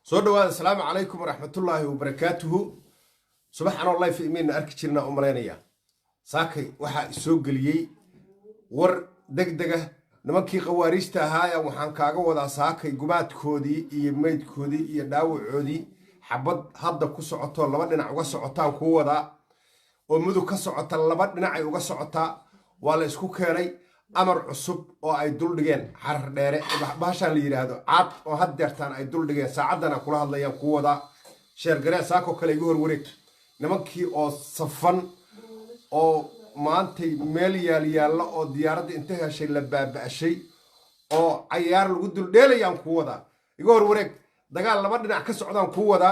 soo dhawaada assalaamu calaykum waraxmatullaahi wabarakaatuhu subaxan oo live iimayna arki jirnaa u malaynaya saakay waxaa isoo geliyey war degdega nimankii qawaariista ahaa waxaan kaaga wadaa saakay gubaadkoodii iyo meydkoodii iyo dhaawacoodii xabad hadda ku socoto laba dhinac uga socotaan ku wadaa oo mudug ka socota laba dhinac ay uga socotaa waa la isku keenay amar cusub oo ay dul dhigeen xarar dheere bahashan la yiraahdo caad oo had deertaan ay dul dhigeen saacadana kula hadlayaan ku wada sheer garee saako kale igu hor wareeg nimankii oo safan oo maantay meel yaal oo diyaaradda inta heshay la baaba'shay oo cayaar lagu dul dheelayaan ku wada igu hor wareeg dagaal laba dhinac ka socdaan ku wada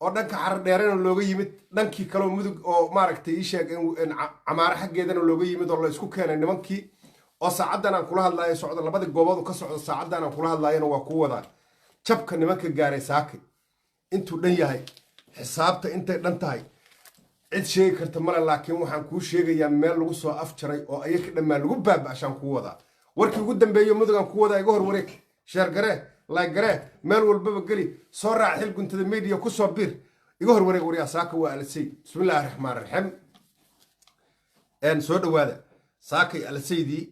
oo dhanka xarar dheerena looga yimid dhankii kale mudug oo maaragtay ii sheeg in camaara xaggeedana looga yimid oo la isku keenay nimankii oo saacadan aan kula hadlaayo socdo labada goobood ka socdo saacadan aan kula hadlaayana waa ku wada jabka nimanka gaaray saakay intuu dhan yahay xisaabta intay dhan tahay cid sheegi karta male laakiin waxaan kuu sheegayaa meel lagu soo afjaray oo ayaka dhammaan lagu baaba'shaan ku wada warkii ugu dambeeyo mudugan ku wada iga hor wareeg sheer garee laag garee meel walbaba geli soo raac xil guntada media ku soo bir iga hor wareeg waryaa saaka waa alasay bismillaahi raxmaani raxiim soo dhawaada saakay alasaydii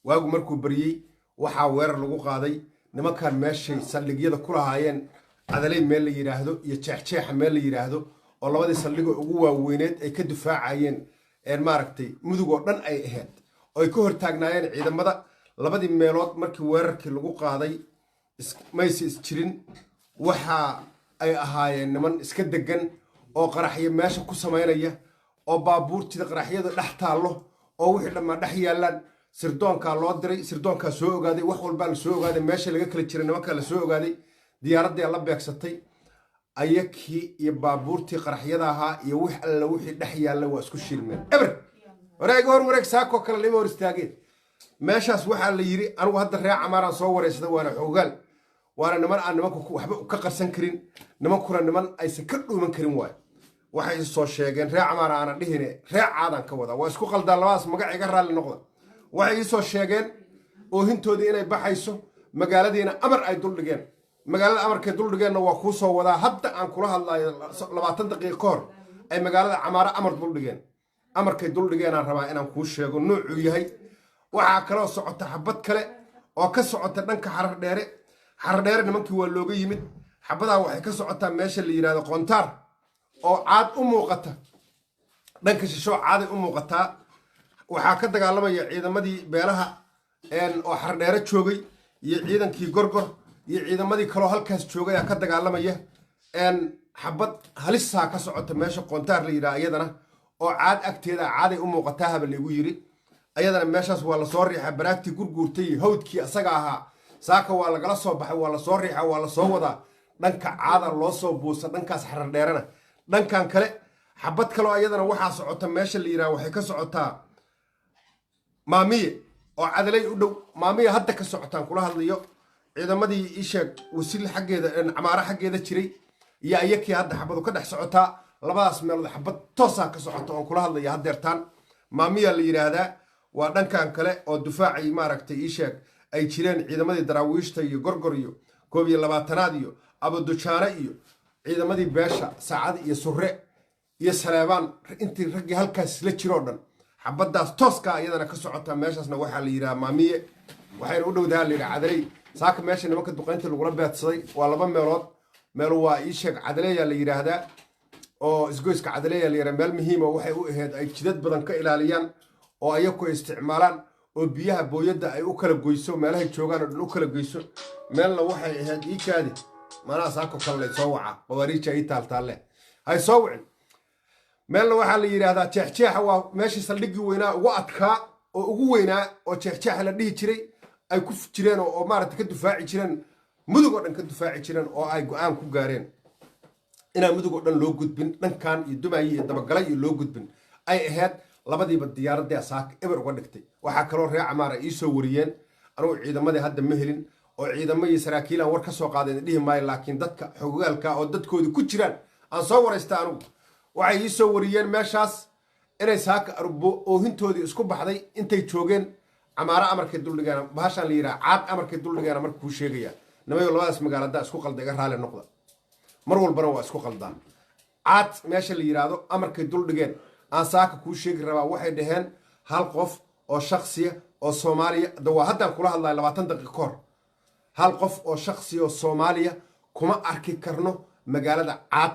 waagu markuu bariyey waxaa weerar lagu qaaday nimankan meeshay saldhigyada ku lahaayeen cadalay meel la yidhaahdo iyo jeexjeexa meel la yidhaahdo oo labadii saldhigo ugu waaweyneed ay ka difaacayeen maaragtay mudug oo dhan ay ahayd oo ay ka hortaagnaayeen ciidamada labadii meelood markii weerarkii lagu qaaday mayse isjirin waxa ay ahaayeen niman iska degan oo qaraxyo meesha ku samaynaya oo baabuurtida qaraxyada dhex taallo oo wixii dhammaan dhex yaallaan sirdoonkaa loo diray sirdoonkaa soo ogaaday wax walbaa la soo ogaaday meesha laga kala jiray nimankaa la soo ogaaday diyaaraddii la beegsatay ayakii iyo baabuurtii qaraxyada ahaa iyo wix alla wixii dhex yaalla waa isku shilmeen eber wareeg hor wareeg saakoo kale lima hor istaageen meeshaas waxaa la yidhi anigu hadda reer camaaraan soo wareysada waana xoogaal waana niman aan nimanku waxba ka qarsan karin nimankuna niman aysan ka dhuuman karin waayo waxay soo sheegeen reer camaara aanan dhihine reer caadaan ka wadaa waa isku qaldaan labadaas magac iga raalli noqda waxay ii soo sheegeen oohintoodii inay baxayso magaaladiina amar ay duldhigeen magaalada amarkay duldhigeenna waa kuu soo wadaa hadda aan kula hadlayo 20 daqiiqo ka hor ay magaalada camaara amar duldhigeen amarkay duldhigeenaan rabaa inaan kuu sheego nuucuu yahay waxaa kaloo socota xabad kale oo ka socota dhanka xarar dheere nimankii waa looga yimid xabadaa waxay ka socotaa meesha la yidhahdo qoontaar oo caad u muuqata dhanka shishoo caaday u muuqataa waxaa ka dagaalamaya ciidamadii beelaha oo xarar dheere joogay iyo ciidankii gorgor iyo ciidamadii kaloo halkaas joogay aa ka dagaalamaya xabad halisaa ka socota meesha qoontaar la yidhaha iyadana oo caad agteeda caaday u muuqataa haba laygu yidhi ayadana meeshaas waa lasoo riixaa baraagtii gurguurtay hawdkii asaga ahaa saaka waa lagala soo baxay waa lasoo riixaa waa lasoo wadaa dhanka caada loo soo buusa dhankaas xarar dheerena dhankan kale xabad kaloo iyadana waxaa socota meesha la yidhaha waxay ka socotaa maamiye oo cadalay u dhow maamiye hadda ka socotaan kula hadlayo ciidamadii ii sheeg wasiil xaggeeda camaaro xaggeeda jiray iyo ayakii hadda xabadu ka dhex socotaa labadaas meelood xabad toosaa ka socota oon kula hadlaya haddeertaan maamiyaa la yidhaahdaa waa dhankan kale oo dufaacay maaragtay ii sheeg ay jireen ciidamadii daraawiishta iyo gorgor iyo 21 iyo abadujaane iyo ciidamadii beesha saacad iyo surre iyo saleebaan intii raggii halkaas la jiroo dhan xabadaas tooska iyadana ka socota meeshaasna waxaa la yidhaha maamiye waxayna u dhowdaha la yidhaha cadaley saaka meesha nimanka duqaynta lagula beedsaday waa laba meelood meel waa ii sheeg cadaleeyaa la yidhaahdaa oo isgoyska cadaleeyaa la yidhaha meel muhiima waxay u ahayd ay jidad badan ka ilaaliyaan oo ayaku ay isticmaalaan oo biyaha booyadda ay u kala goyso meelahay joogaan oo dhan u kala goyso meelna waxay ahayd ii kaadi manaa saako kale lay soo waca qawaariija ii taaltaalle hay soo wicin meelna waxaa la yidhaahdaa jeexjeexa waa meeshii saldhiggii weynaa ugu adkaa oo ugu weynaa oo jeexjeexa la dhihi jiray ay ku jireen oo maaragta ka dufaaci jireen mudug oo dhan ka dufaaci jireen oo ay go-aan ku gaareen inaan mudug oo dhan loo gudbin dhankan iyo dumaayi iyo dabagalay iyo loo gudbin ay ahayd labadiiba diyaaraddii asaaka eber uga dhigtay waxaa kaloo reer camaara ii soo wariyeen anugu ciidamadii hadda ma helin oo ciidamo iyo saraakiilaan war ka soo qaadeen dhihi maayo laakiin dadka xogogaalka oo dadkoodii ku jiraan aan soo waraysta anugu waxay ii soo wariyeen meeshaas inay saaka oohintoodii isku baxday intay joogeen camaaro amarkay duldhigeena bahashaan la yidhaha caad amarkay duldhigeena marka kuu sheegaya nimayo labadaas magaalada isku qalda iga raali noqda mar walbana waa isku qaldaan caad meesha la yidhaahdo amarkay dul dhigeen aan saaka kuu sheegi rabaa waxay dhaheen hal qof oo shaksiya oo soomaaliya waa haddaan kula hadlaya 20 daqiiqo ka hor hal qof oo shaksiya oo soomaaliya kuma arki karno magaalada caad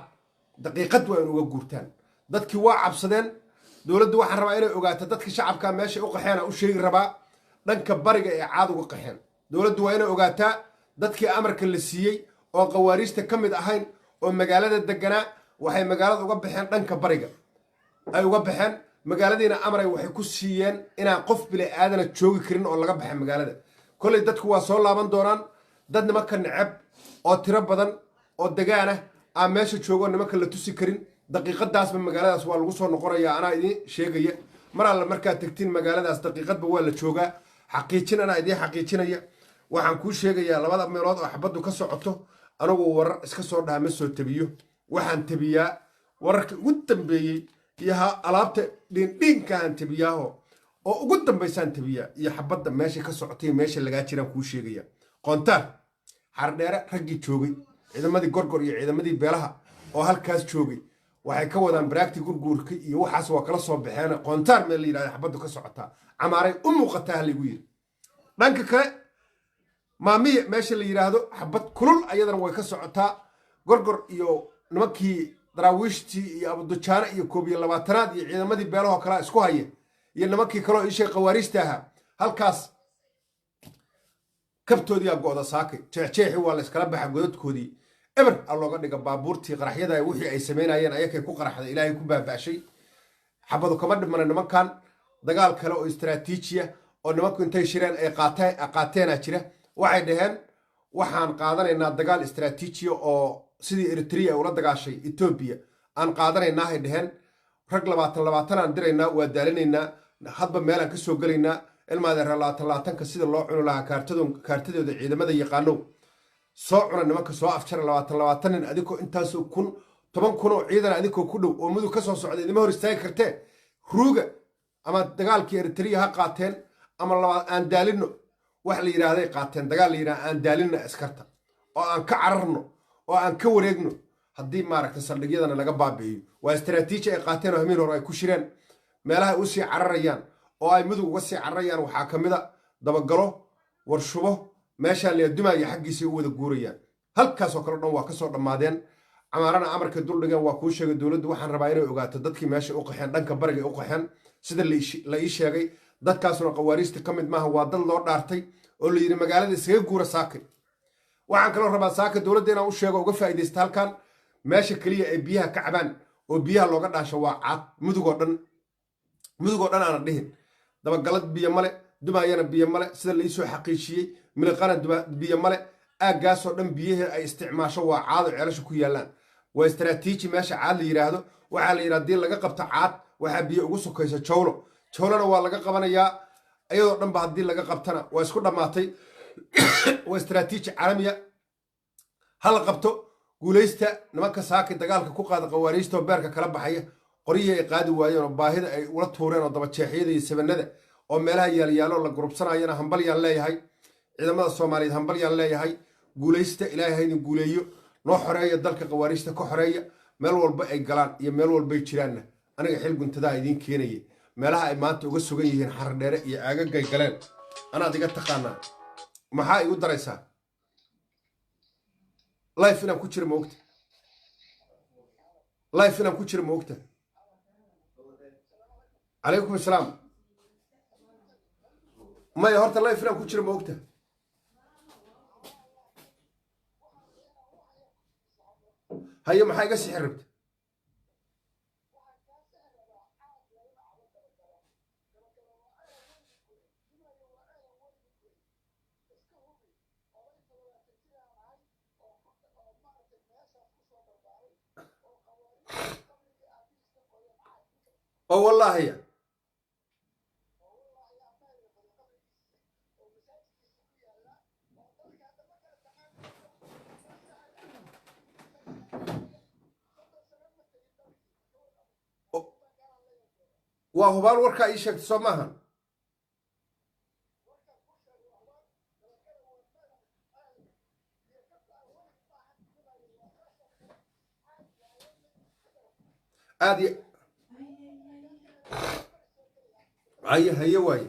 daqiiqad waa in uga guurtaan dadkii waa cabsadeen dowladdu waxaan rabaa inay ogaato dadka shacabka meesha u qaxeen u sheegi rabaa dhanka bariga ee caad uga qaxeen dowladdu waa inay ogaataa dadkii amarka la siiyey oo qawaariista ka mid ahayn oo magaalada deganaa waxay magaalada uga baxeen dhanka bariga ay uga baxeen magaaladiina amray waxay ku siiyeen inaan qof bile aadana joogi karin oo laga baxay magaalada kolley dadku waa soo laaban doonaan dad nimanka neceb oo tiro badan oo degaana aan meesha joogo nimanka la tusi karin daqiiqadaasba magaaladaas waa lagu soo noqonayaa anaa idiin sheegaya mar alla markaad tegtiin magaaladaas daqiiqadba waa la joogaa xaqiijin anaa idiin xaqiijinaya waxaan kuu sheegayaa labada meelood oo xabaddu ka socoto anigu warar iska soo dhaha ma soo tabiyo waxaan tabiyaa wararka ugu dambeeyey iyo alaabta dhiindhiinkaan tabiyaaho oo ugu dambaysaan tabiyaa iyo xabadda meesha ka socotay meesha lagaa jiraan kuu sheegaya qoontaar xardheere raggii joogay ciidamadii gorgor iyo ciidamadii beelaha oo halkaas joogay waxay ka wadaan baraagtii gurguurka iyo waxaas waa kala soo baxeen qoontaar meel la yidhahda xabaddu ka socotaa camaaray u muuqataa haligu yiri dhanka kale maamiya meesha la yidhaahdo xabad kulul ayadana way ka socotaa gorgor iyo nimankii daraawiishtii iyo abudujaane iyo 21aad iyo ciidamadii beelahoo kalea isku haya iyo nimankii kaleo ishay qawaariista ahaa halkaas kabtoodii aa go'da saakay jeexjeexi waa la iskala baxa godadkoodii eber aa looga dhiga baabuurtii qaraxyada wixii ay samaynayeen ayakay ku qaraxday ilaahay ku baaba'shay xabadu kama dhimana nimankan dagaal kale oo istaraatiijiya oo nimanku intay shireen ay qaateena jira waxay dhaheen waxaan qaadanaynaa dagaal istaraatiijiya oo sidii eritrea ula dagaashay etoobiya aan qaadanaynaahay dhaheen rag 20 aan diraynaa waa daalinaynaa hadba meelaan ka soo gelaynaa ilmaadeer 20 sida loo cuni lahaa kaartadooda ciidamada yaqaanow soo cuna nimanka soo afjara 20 nin adikoo intaasoo 10,000 oo ciidan adikoo ku dhow oo mudug ka soo socda idima hor istaagi kartee ruuga ama dagaalkii eritrea ha qaateen ama aan daalino wax la yidhaahday qaateen dagaal la yidhaha aan daalina askarta oo aan ka cararno oo aan ka wareegno haddii maaragta saldhigyadana laga baabi'iyo waa istaraatiiji ay qaateen oo hamiin hore ay ku shireen meelaha ay u sii cararayaan oo ay mudug uga sii cararayaan waxaa ka mid a dabagalo warshubo meeshaan leedumaya xaggiisay u wada guurayaan halkaasoo kale dhan waa ka soo dhammaadeen camaarana amarkay duldhigeen waa kuu sheegay dowladdu waxaan rabaa inay ogaato dadkii meesha u qaxeen dhanka bariga u qaxeen sida la ii sheegay dadkaasuna qawaariista ka mid maaha waa dad loo dhaartay oo la yidhi magaalada isaga guura saakay waxaan kaloo rabaa saaka dowladda inaan u sheego uga faa'iidaysta halkan meesha keliya ay biyaha ka cabaan oo biyaha looga dhaasho waa caad mudugoo dhan aanan dhihin dabagalad biyo male dumaayana biyo male sida laisoo xaqiijiyey miliqana biyo male aaggaasoo dhan biyihii ay isticmaasho waa caado ceelasha ku yaallaan waa istaraatiiji meesha caad la yidhaahdo waxaa la yidhi haddii laga qabto caad waxaa biyo ugu sokaysa jowlona waa laga qabanayaa iyadoo dhanba haddii laga qabtana waa isku dhammaatay waa istaraatiiji caalamiya ha la qabto guulaysta nimanka saakay dagaalka ku qaada qawaariista oo beerka kala baxaya qoryihii ay qaadi waayeen oo baahida ay ula tuureen oo dabajeexyada iyo sabanada oo meelaha yaalyaaloo la gurubsanayana hambalyaan leeyahay ciidamada soomaaliyeed hambalyaan leeyahay guulaysta ilaahay haydin guuleeyo noo xoreeya dalka qawaariista ka xoreeya meel walba ay galaan iyo meel walbay jiraanna aniga xil guntadaa idiin keenaya meelaha ay maanta uga sugan yihiin xardheere iyo aagagay galeen anaad iga taqaanaa maxaa igu daraysaa life inaan ku jira moogta calaykum asalaam maya horta life inaan ku jira moogta haye maxaa iga sixir rabta oo wallaahiya waa hubaal warkaa ii sheegta soo maahan عادي هيا واي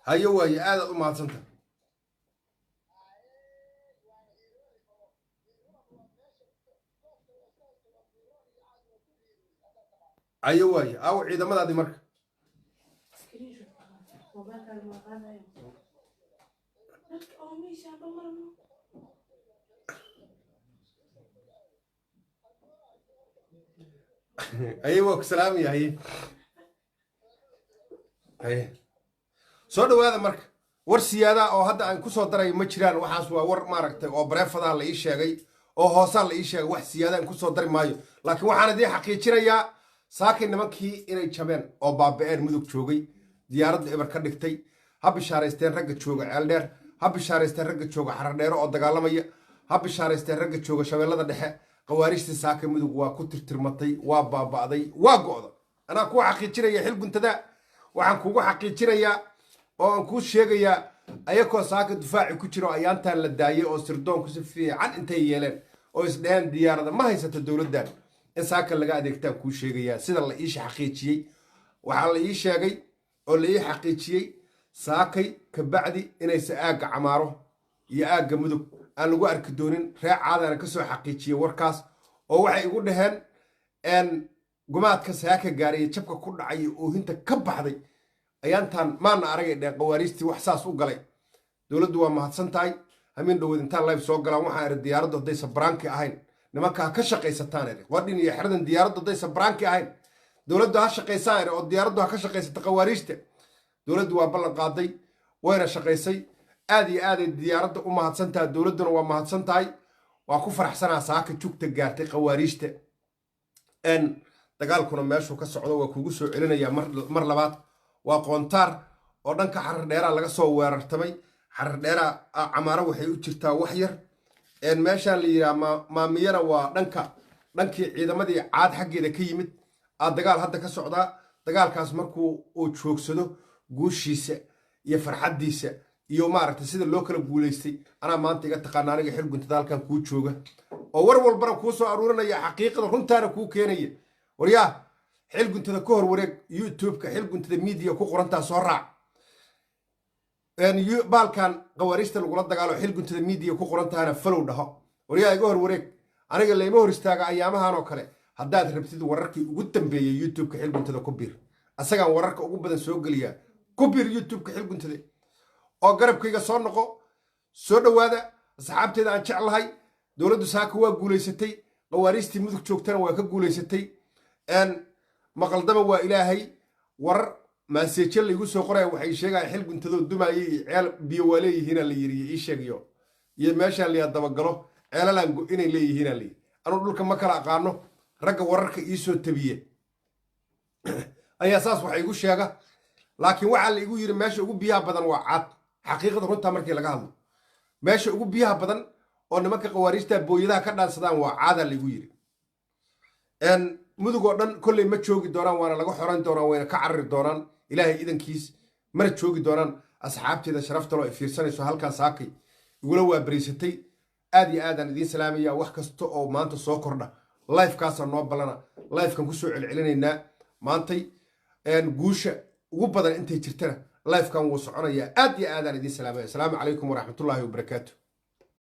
هيا واي عادي ما تصنت هيا واي أو عيدا ما دي مرك أيوة سلام يا هي سو هذا مرك ور سياده oo hadda aan ku soo daray ma jiraan waxaas waa war maaragtay oo bareefada la ii sheegay oo hoosan la ii sheegay wax siyaada aan ku soo dari maayo laakiin waxaan idin xaqiijinayaa saakin nimankii inay jabeen oo baaba'een mudug joogay diyaaradda eber ka dhigtay ha bishaaraysteen ragga jooga ceeldheer ha bishaaraysteen ragga jooga xaradheero oo dagaalamaya ha bishaaraysteen ragga jooga shabeellada dhexe qawaariishtii saaka mudug waa ku tirtirmatay waa baaba'day waa go'da anaa ku xaqiijinaya xil guntada waxaan kugu xaqiijinayaa oo aan kuu sheegayaa ayakoo saaka difaaci ku jiro ayaantaan la daayay oo sirdoonku si fiican intay yeeleen oo isdheheen diyaarada ma haysato dowladdan in saaka laga adeegtaan kuu sheegayaa sida la ii xaqiijiyey waxaa la ii sheegay oo la ii xaqiijiyey saakay kabacdi inaysa aagga camaaro iyo aagga mudug aan lagu arki doonin ree caadana ka soo xaqiijiyey warkaas oo waxay igu dhaheen gumaadka saaka gaaraya jabka ku dhacay oohinta ka baxday ayaantaan maana aragay dheen qawaariistii wax saas u galay dowladdu waa mahadsan tahay hamin dhoweed intaan live soo galaan waxaan iri diyaaraddu haddaysa baraanki ahayn nimankaa ka shaqaysataan iri qodhin iyo xeradan diyaaraddu haddaysa baraanki ahayn dowladdu ha shaqaysaan iri oo diyaaraddu ha ka shaqaysata qawaariista dowladdu waa ballan qaaday wayna shaqaysay aad iyo aaday diyaaradda u mahadsan tahay dowladduna waa mahadsan tahay waa ku faraxsanaa saaka jugta gaartay qawaariista dagaalkuna meeshuu ka socdo waa kugu soo celinayaa mar labaad waa qoontaar oo dhanka xarar dheeraa laga soo weerartamay xarar dheeraa camaaro waxay u jirtaa wax yar meeshaan la yidhaha maamiyana waa dhankii ciidamadii caad xaggeeda ka yimid dagaal hadda ka socdaa dagaalkaas markuu uu joogsado guushiisa iyo farxaddiisa iyo maaragtay sida loo kala guulaystay anaa maanta iga taqaana aniga xil guntada halkan kuu jooga oo war walbana kuu soo aruurinaya xaqiiqada runtaana kuu keenaya waryaa xil guntada ka hor wareeg youtube-ka xil guntada media ku qorantaa soo raac baalkan qawaariista lagula dagaalo xil guntada media ku qorantaana falow dhaho waryaa iga hor wareeg aniga layma hor istaaga ayaamahan oo kale haddaad rabtid wararkii ugu dambeeyay youtube-ka xil guntada ku biir asagaan wararka ugu badan soo geliyaa ku biir youtube-ka xil guntada oo garabkayga soo noqo soo dhowaada asxaabteeda aan jeclahay dowladdu saaka waa guulaysatay qawaariistii mudug joogtana waa ka guulaysatay maqaldama waa ilaahay warar maaseeje laygu soo qoraya waxay sheegaya xil guntadoo dumaayay iyo ceel biyo waa leeyihiina la yiri ii sheegiyo iyo meeshaan layaa dabagalo ceelalaan inay leeyihiina la yiri anuu dhulka ma kala aqaano ragga wararka ii soo tabiye ayaa saas waxa igu sheega laakiin waxaa la igu yiri meesha ugu biyaha badan waa caad xaqiiqada runtaa markii laga hadlo meesha ugu biyaha badan oo nimanka qawaariista booyadaha ka dhaansadaan waa caadaa la igu yiri mudug oo dhan kolley ma joogi doonaan waana laga xoran doonaan wayna ka carari doonaan ilaahay idankiis mana joogi doonaan asxaabteeda sharaftaloo ay fiirsanayso halkaa saakay igula waabariysatay aad iyo aadaan idiin salaamaya wax kasta oo maanta soo kordha lifekaasa noo ballana lifekan ku soo celcelinaynaa maantay guusha ugu badan intay jirtana lifekan wuu soconayaa aad iyo aadaan idiin salaamaya asalaamu calaykum waraxmatullaahi wabarakaatu